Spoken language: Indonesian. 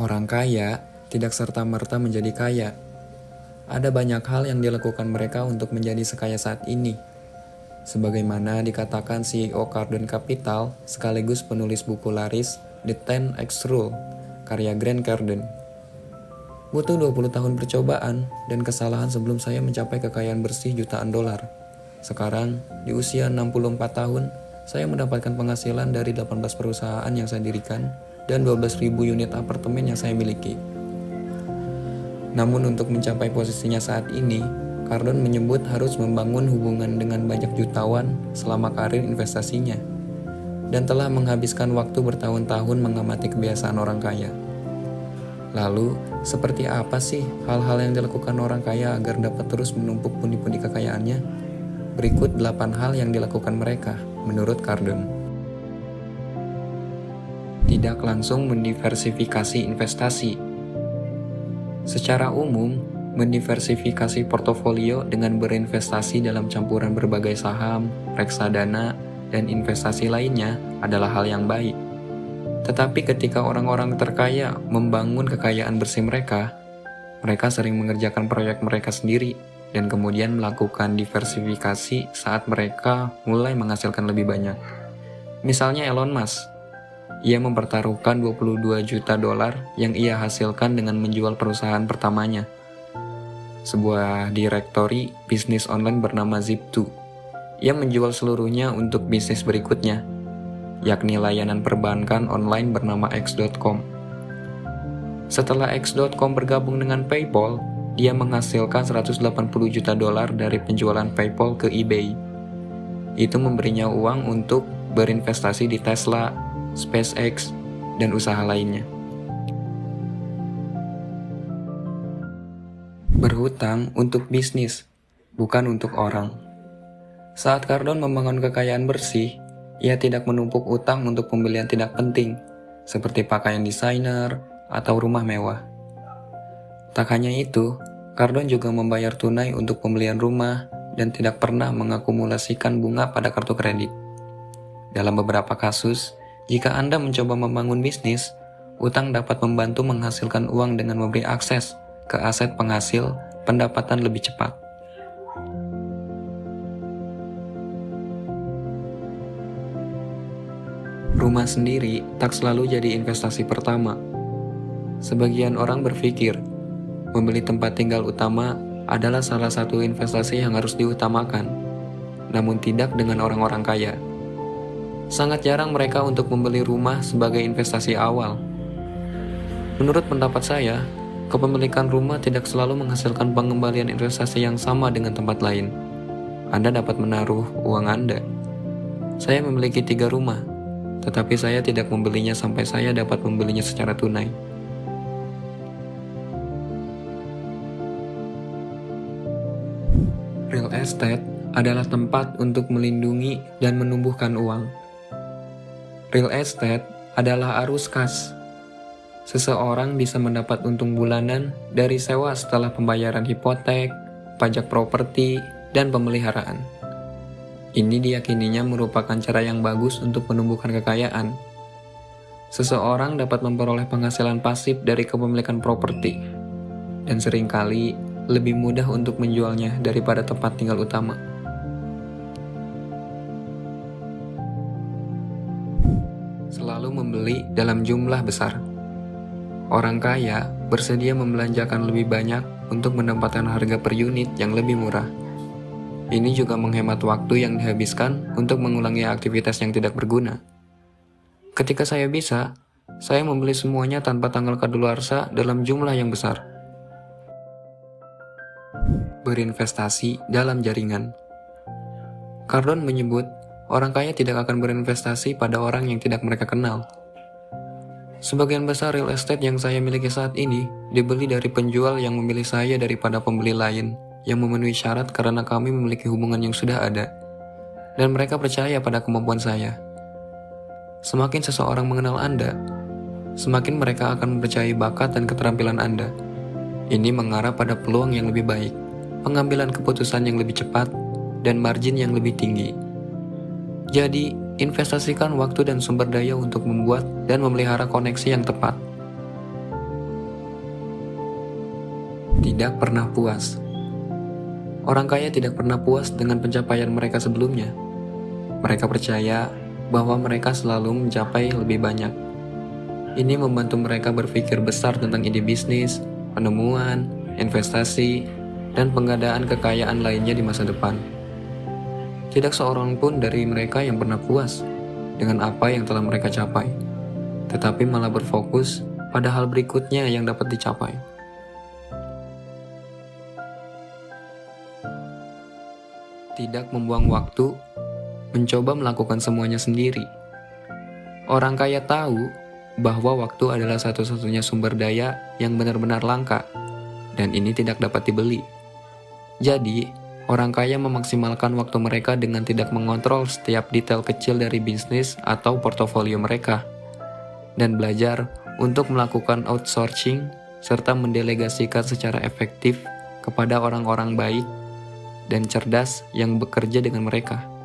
Orang kaya tidak serta-merta menjadi kaya. Ada banyak hal yang dilakukan mereka untuk menjadi sekaya saat ini. Sebagaimana dikatakan CEO Cardone Capital sekaligus penulis buku laris The 10X Rule, karya Grant Cardone. Butuh 20 tahun percobaan dan kesalahan sebelum saya mencapai kekayaan bersih jutaan dolar. Sekarang, di usia 64 tahun, saya mendapatkan penghasilan dari 18 perusahaan yang saya dirikan dan 12.000 unit apartemen yang saya miliki. Namun untuk mencapai posisinya saat ini, Cardone menyebut harus membangun hubungan dengan banyak jutawan selama karir investasinya, dan telah menghabiskan waktu bertahun-tahun mengamati kebiasaan orang kaya. Lalu, seperti apa sih hal-hal yang dilakukan orang kaya agar dapat terus menumpuk pundi-pundi kekayaannya? Berikut 8 hal yang dilakukan mereka, menurut Cardone. Tidak langsung mendiversifikasi investasi. Secara umum, mendiversifikasi portofolio dengan berinvestasi dalam campuran berbagai saham, reksadana, dan investasi lainnya adalah hal yang baik. Tetapi ketika orang-orang terkaya membangun kekayaan bersih mereka sering mengerjakan proyek mereka sendiri dan kemudian melakukan diversifikasi saat mereka mulai menghasilkan lebih banyak. Misalnya Elon Musk, ia mempertaruhkan 22 juta dolar yang ia hasilkan dengan menjual perusahaan pertamanya, sebuah direktori bisnis online bernama Zip2. Ia menjual seluruhnya untuk bisnis berikutnya, yakni layanan perbankan online bernama X.com. Setelah X.com bergabung dengan PayPal, dia menghasilkan 180 juta dolar dari penjualan PayPal ke eBay. Itu memberinya uang untuk berinvestasi di Tesla, SpaceX, dan usaha lainnya. Berhutang untuk bisnis, bukan untuk orang. Saat Cardone membangun kekayaan bersih, ia tidak menumpuk utang untuk pembelian tidak penting, seperti pakaian desainer atau rumah mewah. Tak hanya itu, Cardone juga membayar tunai untuk pembelian rumah dan tidak pernah mengakumulasikan bunga pada kartu kredit. Dalam beberapa kasus, jika Anda mencoba membangun bisnis, utang dapat membantu menghasilkan uang dengan memberi akses ke aset penghasil pendapatan lebih cepat. Rumah sendiri tak selalu jadi investasi pertama. Sebagian orang berpikir, membeli tempat tinggal utama adalah salah satu investasi yang harus diutamakan, namun tidak dengan orang-orang kaya. Sangat jarang mereka untuk membeli rumah sebagai investasi awal. Menurut pendapat saya, kepemilikan rumah tidak selalu menghasilkan pengembalian investasi yang sama dengan tempat lain. Anda dapat menaruh uang Anda. Saya memiliki 3 rumah, tetapi saya tidak membelinya sampai saya dapat membelinya secara tunai. Real estate adalah tempat untuk melindungi dan menumbuhkan uang. Real estate adalah arus kas. Seseorang bisa mendapat untung bulanan dari sewa setelah pembayaran hipotek, pajak properti, dan pemeliharaan. Ini diyakininya merupakan cara yang bagus untuk menumbuhkan kekayaan. Seseorang dapat memperoleh penghasilan pasif dari kepemilikan properti, dan seringkali lebih mudah untuk menjualnya daripada tempat tinggal utama. Selalu membeli dalam jumlah besar. Orang kaya bersedia membelanjakan lebih banyak untuk mendapatkan harga per unit yang lebih murah. Ini juga menghemat waktu yang dihabiskan untuk mengulangi aktivitas yang tidak berguna. Ketika saya bisa, saya membeli semuanya tanpa tanggal kadaluarsa dalam jumlah yang besar. Berinvestasi dalam jaringan. Cardone menyebut, orang kaya tidak akan berinvestasi pada orang yang tidak mereka kenal. Sebagian besar real estate yang saya miliki saat ini dibeli dari penjual yang memilih saya daripada pembeli lain yang memenuhi syarat karena kami memiliki hubungan yang sudah ada, dan mereka percaya pada kemampuan saya. Semakin seseorang mengenal Anda, semakin mereka akan mempercayai bakat dan keterampilan Anda. Ini mengarah pada peluang yang lebih baik, pengambilan keputusan yang lebih cepat, dan margin yang lebih tinggi. Jadi, investasikan waktu dan sumber daya untuk membuat dan memelihara koneksi yang tepat. Tidak pernah puas. Orang kaya tidak pernah puas dengan pencapaian mereka sebelumnya. Mereka percaya bahwa mereka selalu mencapai lebih banyak. Ini membantu mereka berpikir besar tentang ide bisnis, penemuan, investasi, dan penggandaan kekayaan lainnya di masa depan. Tidak seorang pun dari mereka yang pernah puas dengan apa yang telah mereka capai, tetapi malah berfokus pada hal berikutnya yang dapat dicapai. Tidak membuang waktu, mencoba melakukan semuanya sendiri. Orang kaya tahu bahwa waktu adalah satu-satunya sumber daya yang benar-benar langka, dan ini tidak dapat dibeli. Jadi, orang kaya memaksimalkan waktu mereka dengan tidak mengontrol setiap detail kecil dari bisnis atau portofolio mereka, dan belajar untuk melakukan outsourcing serta mendelegasikan secara efektif kepada orang-orang baik dan cerdas yang bekerja dengan mereka.